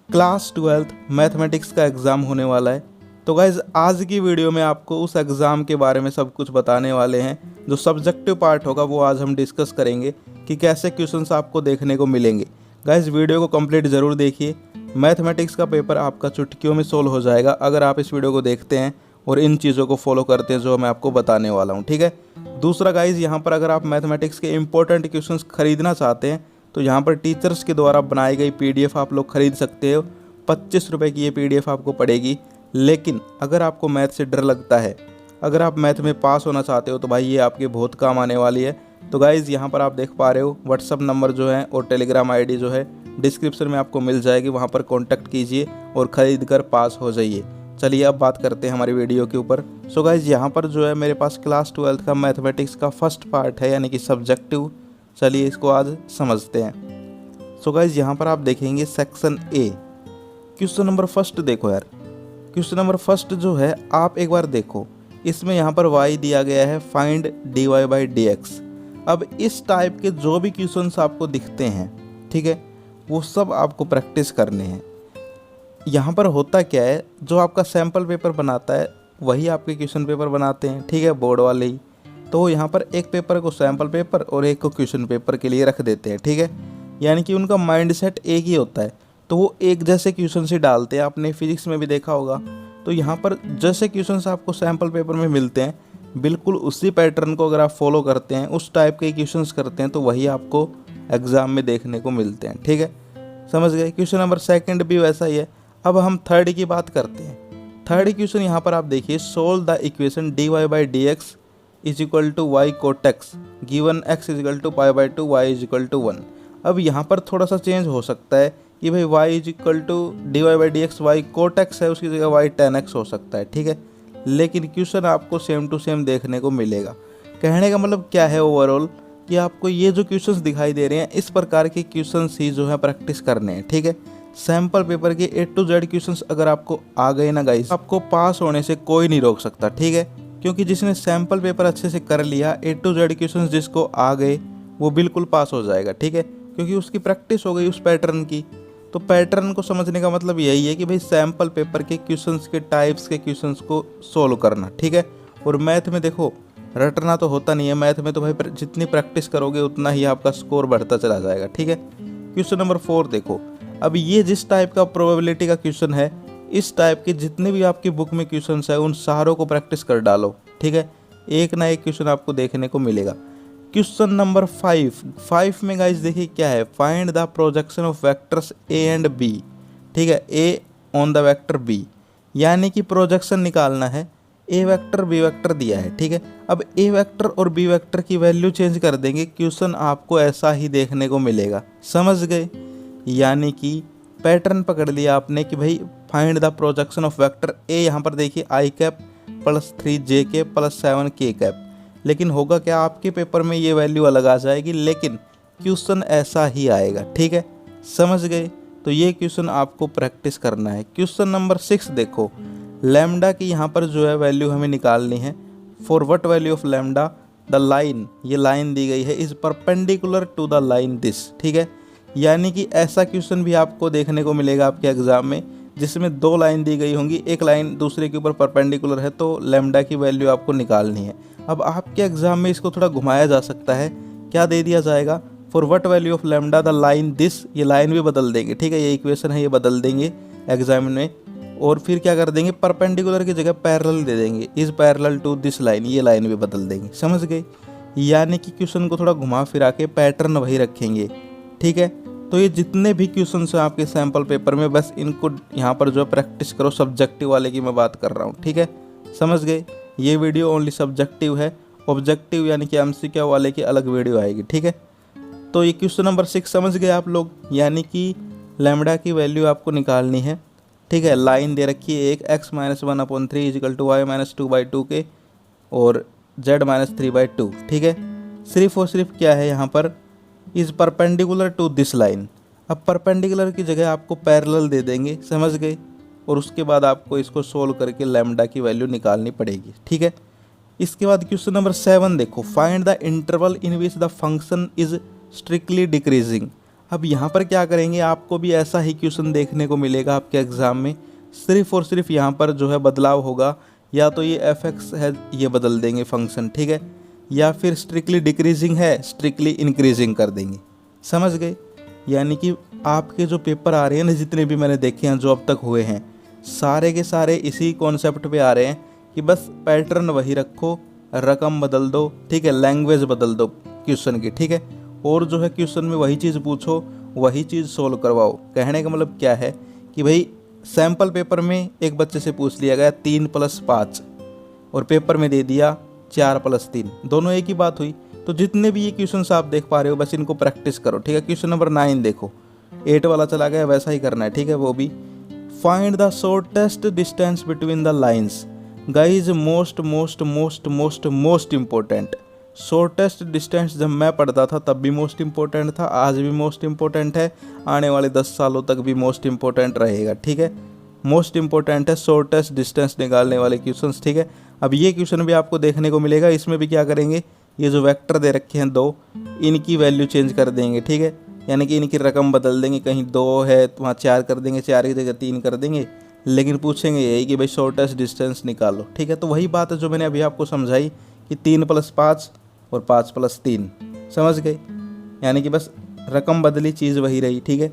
Class 12th mathematics का exam होने वाला है। तो गाइज़ आज की वीडियो में आपको उस एग्ज़ाम के बारे में सब कुछ बताने वाले हैं। जो सब्जेक्टिव पार्ट होगा वो आज हम डिस्कस करेंगे कि कैसे क्वेश्चंस आपको देखने को मिलेंगे। गाइज़ वीडियो को कंप्लीट ज़रूर देखिए। मैथमेटिक्स का पेपर आपका चुटकियों में सोल्व हो जाएगा अगर आप इस वीडियो को देखते हैं और इन चीज़ों को फॉलो करते हैं जो मैं आपको बताने वाला हूँ। ठीक है। दूसरा गाइज़ यहाँ पर अगर आप मैथमेटिक्स के इंपॉर्टेंट क्वेश्चंस खरीदना चाहते हैं तो यहाँ पर टीचर्स के द्वारा बनाई गई PDF आप लोग खरीद सकते हो। 25 रुपये की ये PDF आपको पड़ेगी। लेकिन अगर आपको मैथ से डर लगता है, अगर आप मैथ में पास होना चाहते हो तो भाई ये आपके बहुत काम आने वाली है। तो गाइज़ यहाँ पर आप देख पा रहे हो व्हाट्सअप नंबर जो है और टेलीग्राम ID जो है डिस्क्रिप्शन में आपको मिल जाएगी, वहाँ पर कॉन्टैक्ट कीजिए और ख़रीद कर पास हो जाइए। चलिए अब बात करते हैं हमारी वीडियो के ऊपर। सो गाइज़ यहाँ पर जो है मेरे पास क्लास 12th का मैथमेटिक्स का फर्स्ट पार्ट है यानी कि सब्जेक्टिव। चलिए इसको आज समझते हैं। सो गाइज़ यहाँ पर आप देखेंगे section A question number first देखो यार। क्वेश्चन नंबर फर्स्ट जो है आप एक बार देखो, इसमें यहाँ पर y दिया गया है, फाइंड dy/dx। अब इस टाइप के जो भी क्वेश्चंस आपको दिखते हैं, ठीक है, वो सब आपको प्रैक्टिस करने हैं। यहाँ पर होता क्या है, जो आपका सैम्पल पेपर बनाता है वही आपके क्वेश्चन पेपर बनाते हैं, ठीक है, बोर्ड वाले ही। तो यहाँ पर एक पेपर को सैम्पल पेपर और एक को क्वेश्चन पेपर के लिए रख देते हैं, ठीक है। यानी कि उनका माइंडसेट एक ही होता है, तो वो एक जैसे क्वेश्चन ही डालते हैं। आपने फिजिक्स में भी देखा होगा। तो यहाँ पर जैसे क्वेश्चंस आपको सैम्पल पेपर में मिलते हैं, बिल्कुल उसी पैटर्न को अगर आप फॉलो करते हैं, उस टाइप के क्वेश्चंस करते हैं, तो वही आपको एग्ज़ाम में देखने को मिलते हैं, ठीक है। समझ गए। क्वेश्चन नंबर सेकंड भी वैसा ही है। अब हम थर्ड की बात करते हैं। थर्ड क्वेश्चन यहाँ पर आप देखिए, solve the equation dy/dx is equal to y cot x given x is equal to π/2 y is equal to 1। अब यहाँ पर थोड़ा सा चेंज हो सकता है कि भाई y is equal to dy/dx y cot x है, उसकी जगह y tan x हो सकता है, ठीक है। लेकिन क्वेश्चन आपको सेम टू सेम देखने को मिलेगा। कहने का मतलब क्या है ओवरऑल, कि आपको ये जो क्वेश्चंस दिखाई दे रहे हैं इस प्रकार के क्वेश्चंस ही जो है प्रैक्टिस करने हैं, ठीक है। सैम्पल पेपर के A to Z क्वेश्चंस अगर आपको आ गए ना गाइस, आपको पास होने से कोई नहीं रोक सकता, ठीक है। क्योंकि जिसने सैम्पल पेपर अच्छे से कर लिया, A to Z क्वेश्चंस जिसको आ गए वो बिल्कुल पास हो जाएगा, ठीक है। क्योंकि उसकी प्रैक्टिस हो गई उस पैटर्न की। तो पैटर्न को समझने का मतलब यही है कि भाई सैम्पल पेपर के क्वेश्चंस के टाइप्स के क्वेश्चंस को सोल्व करना, ठीक है। और मैथ में देखो रटना तो होता नहीं है, मैथ में तो भाई जितनी प्रैक्टिस करोगे उतना ही आपका स्कोर बढ़ता चला जाएगा, ठीक है। क्वेश्चन नंबर 4 देखो। अब ये जिस टाइप का प्रोबेबिलिटी का क्वेश्चन है, इस टाइप के जितने भी आपकी बुक में क्वेश्चन है उन सारों को प्रैक्टिस कर डालो, ठीक है। एक ना एक क्वेश्चन आपको देखने को मिलेगा। क्वेश्चन नंबर 5 में गाइस देखिए क्या है, find the projection of vectors A and B, ठीक है, A on the vector B। यानी कि प्रोजेक्शन निकालना है, A वेक्टर B वेक्टर दिया है, ठीक है। अब A वेक्टर और B वेक्टर की वैल्यू चेंज कर देंगे, क्वेश्चन आपको ऐसा ही देखने को मिलेगा। समझ गए। यानी कि पैटर्न पकड़ लिया आपने कि भाई find the projection of vector A। यहाँ पर देखिए I cap plus 3j plus 7k cap. लेकिन होगा क्या, आपके पेपर में ये वैल्यू अलग आ जाएगी, लेकिन क्वेश्चन ऐसा ही आएगा, ठीक है। समझ गए। तो ये क्वेश्चन आपको प्रैक्टिस करना है। क्वेश्चन नंबर 6 देखो, लैम्डा की यहाँ पर जो है वैल्यू हमें निकालनी है। For what value of lambda the line, ये लाइन दी गई है, is perpendicular to the line this, ठीक है। यानी कि ऐसा क्वेश्चन भी आपको देखने को मिलेगा आपके एग्जाम में, जिसमें दो लाइन दी गई होंगी, एक लाइन दूसरे के ऊपर परपेंडिकुलर है, तो लैम्डा की वैल्यू आपको निकालनी है। अब आपके एग्जाम में इसको थोड़ा घुमाया जा सकता है। क्या दे दिया जाएगा, for what value of lambda the line this, ये लाइन भी बदल देंगे, ठीक है, ये इक्वेशन है, ये बदल देंगे एग्जाम में। और फिर क्या कर देंगे, परपेंडिकुलर की जगह पैरेलल दे देंगे, is parallel to this line, ये लाइन भी बदल देंगे। समझ गए। यानी कि क्वेश्चन को थोड़ा घुमा फिरा के पैटर्न वही रखेंगे, ठीक है। तो ये जितने भी क्वेश्चन हैं आपके सैम्पल पेपर में, बस इनको यहाँ पर जो है प्रैक्टिस करो। सब्जेक्टिव वाले की मैं बात कर रहा हूँ, ठीक है। समझ गए। ये वीडियो ओनली सब्जेक्टिव है, ऑब्जेक्टिव यानी कि MCQ वाले की अलग वीडियो आएगी, ठीक है। तो ये क्वेश्चन नंबर 6 समझ गए आप लोग। यानी कि लैम्डा की वैल्यू आपको निकालनी है, ठीक है। लाइन दे रखी है एक, x-1/3 is equal to y-2/2k और z-3/2, ठीक है। सिर्फ और सिर्फ क्या है यहाँ पर, is perpendicular to this line. अब परपेंडिकुलर की जगह आपको पैरेलल दे देंगे, समझ गए। और उसके बाद आपको इसको सोल्व करके लैम्डा की वैल्यू निकालनी पड़ेगी, ठीक है। इसके बाद क्वेश्चन नंबर 7 देखो, find the interval in which the function is strictly decreasing. अब यहाँ पर क्या करेंगे, आपको भी ऐसा ही क्वेश्चन देखने को मिलेगा आपके एग्ज़ाम में। सिर्फ और सिर्फ यहाँ पर जो है बदलाव होगा, या तो ये fx है ये बदल देंगे फंक्शन, ठीक है, या फिर स्ट्रिक्टली डिक्रीजिंग है स्ट्रिक्टली इंक्रीजिंग कर देंगे। समझ गए? यानी कि आपके जो पेपर आ रहे हैं ना, जितने भी मैंने देखे हैं जो अब तक हुए हैं, सारे के सारे इसी कॉन्सेप्ट पे आ रहे हैं कि बस पैटर्न वही रखो, रकम बदल दो, ठीक है, लैंग्वेज बदल दो क्वेश्चन की, ठीक है, और जो है क्वेश्चन में वही चीज़ पूछो, वही चीज़ सोल्व करवाओ। कहने का मतलब क्या है कि भाई सैम्पल पेपर में एक बच्चे से पूछ लिया गया 3 + 5 और पेपर में दे दिया 4 + 3, दोनों एक ही बात हुई। तो जितने भी ये क्वेश्चन आप देख पा रहे हो बस इनको प्रैक्टिस करो, ठीक है। क्वेश्चन नंबर 9 देखो, 8 वाला चला गया, वैसा ही करना है, ठीक है। वो भी find the shortest distance between the lines. Guys most most most most most important, shortest distance जब मैं पढ़ता था तब भी मोस्ट इम्पोर्टेंट था, आज भी मोस्ट इम्पोर्टेंट है, आने वाले 10 सालों तक भी मोस्ट इम्पोर्टेंट रहेगा, ठीक है। मोस्ट इम्पोर्टेंट है शॉर्टेस्ट डिस्टेंस निकालने वाले क्वेश्चंस, ठीक है। अब ये क्वेश्चन भी आपको देखने को मिलेगा। इसमें भी क्या करेंगे, ये जो वेक्टर दे रखे हैं 2, इनकी वैल्यू चेंज कर देंगे, ठीक है, यानी कि इनकी रकम बदल देंगे। कहीं 2 है तो वहाँ 4 कर देंगे, 4 की जगह 3 कर देंगे, लेकिन पूछेंगे यही कि भाई शॉर्टेस्ट डिस्टेंस निकालो, ठीक है। तो वही बात है जो मैंने अभी आपको समझाई कि 3 + 5 और 5 + 3, समझ गए, यानी कि बस रकम बदली, चीज़ वही रही, ठीक है।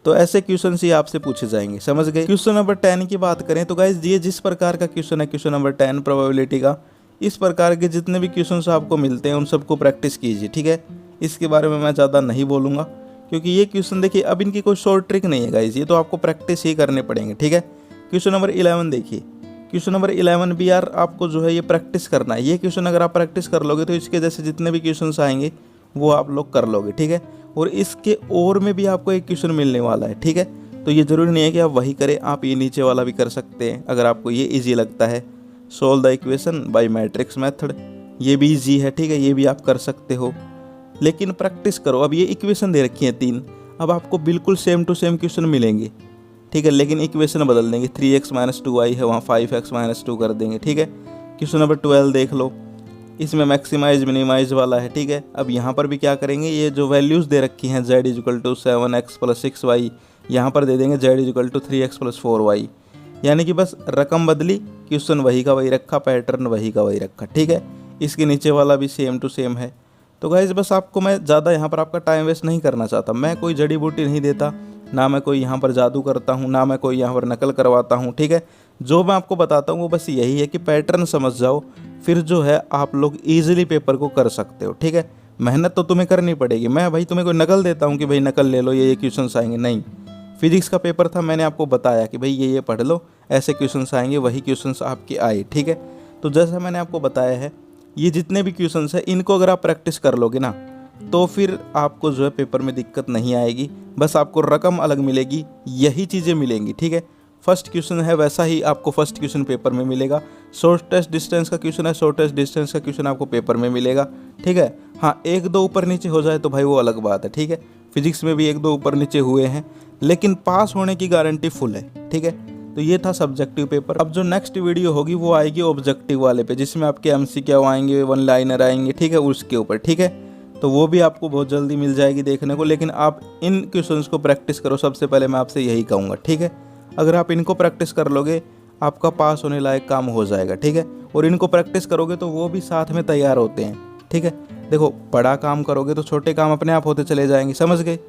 तो ऐसे क्वेश्चन ही आपसे पूछे जाएंगे, समझ गए। क्वेश्चन नंबर 10 की बात करें तो गाइज ये जिस प्रकार का क्वेश्चन है, क्वेश्चन नंबर 10 प्रोबेबिलिटी का, इस प्रकार के जितने भी क्वेश्चंस आपको मिलते हैं उन सबको प्रैक्टिस कीजिए, ठीक है। इसके बारे में मैं ज़्यादा नहीं बोलूँगा क्योंकि ये क्वेश्चन देखिए अब इनकी कोई शॉर्ट ट्रिक नहीं है गाइज, ये तो आपको प्रैक्टिस ही करने पड़ेंगे, ठीक है। क्वेश्चन नंबर 11 देखिए, क्वेश्चन नंबर 11 भी यार आपको जो है ये प्रैक्टिस करना है। ये क्वेश्चन अगर आप प्रैक्टिस कर लोगे तो इसके जैसे जितने भी क्वेश्चन आएंगे वो आप लोग कर लोगे, ठीक है। और इसके और में भी आपको एक क्वेश्चन मिलने वाला है, ठीक है। तो ये ज़रूरी नहीं है कि आप वही करें, आप ये नीचे वाला भी कर सकते हैं अगर आपको ये ईजी लगता है। Solve the equation by matrix method, ये भी ईजी है, ठीक है, ये भी आप कर सकते हो, लेकिन प्रैक्टिस करो। अब ये इक्वेशन दे रखी है 3, अब आपको बिल्कुल सेम टू सेम क्वेश्चन मिलेंगे, ठीक है, लेकिन इक्वेशन बदल देंगे। 3x - 2y है, वहाँ 5x - 2 कर देंगे, ठीक है। क्वेश्चन नंबर 12 देख लो, इसमें मैक्सिमाइज मिनिमाइज वाला है, ठीक है। अब यहाँ पर भी क्या करेंगे, ये जो वैल्यूज़ दे रखी हैं z = 7x + 6y, यहाँ पर दे देंगे z = 3x + 4y, यानी कि बस रकम बदली, क्वेश्चन वही का वही रखा, पैटर्न वही का वही रखा, ठीक है। इसके नीचे वाला भी सेम टू सेम है। तो गाइज बस आपको मैं ज़्यादा यहाँ पर आपका टाइम वेस्ट नहीं करना चाहता, मैं कोई जड़ी बूटी नहीं देता, ना मैं कोई यहाँ पर जादू करता हूँ, ना मैं कोई यहाँ पर नकल करवाता हूँ, ठीक है। जो मैं आपको बताता हूँ वो बस यही है कि पैटर्न समझ जाओ, फिर जो है आप लोग ईजिली पेपर को कर सकते हो, ठीक है। मेहनत तो तुम्हें करनी पड़ेगी, मैं भाई तुम्हें कोई नकल देता हूँ कि भाई नकल ले लो, ये क्वेश्चन आएंगे, नहीं। फिजिक्स का पेपर था, मैंने आपको बताया कि भाई ये पढ़ लो, ऐसे क्वेश्चन आएंगे, वही क्वेश्चन आपके आए, ठीक है। तो जैसा मैंने आपको बताया है, ये जितने भी क्वेश्चन है इनको अगर आप प्रैक्टिस कर लोगे ना तो फिर आपको जो है पेपर में दिक्कत नहीं आएगी, बस आपको रकम अलग मिलेगी, यही चीज़ें मिलेंगी, ठीक है। फर्स्ट क्वेश्चन है वैसा ही आपको फर्स्ट क्वेश्चन पेपर में मिलेगा, शॉर्टेस्ट डिस्टेंस का क्वेश्चन है, शॉर्टेस्ट डिस्टेंस का क्वेश्चन आपको पेपर में मिलेगा, ठीक है। हाँ, 1-2 ऊपर नीचे हो जाए तो भाई वो अलग बात है, ठीक है। फिजिक्स में भी 1-2 ऊपर नीचे हुए हैं, लेकिन पास होने की गारंटी फुल है, ठीक है। तो ये था सब्जेक्टिव पेपर। अब जो नेक्स्ट वीडियो होगी वो आएगी ऑब्जेक्टिव वाले पे, जिसमें आपके MCQ आएंगे, 1 लाइनर आएंगे, ठीक है, उसके ऊपर, ठीक है। तो वो भी आपको बहुत जल्दी मिल जाएगी देखने को, लेकिन आप इन क्वेश्चंस को प्रैक्टिस करो, सबसे पहले मैं आपसे यही कहूँगा, ठीक है। अगर आप इनको प्रैक्टिस कर लोगे आपका पास होने लायक काम हो जाएगा, ठीक है। और इनको प्रैक्टिस करोगे तो वो भी साथ में तैयार होते हैं, ठीक है। देखो, बड़ा काम करोगे तो छोटे काम अपने आप होते चले जाएंगे, समझ गए।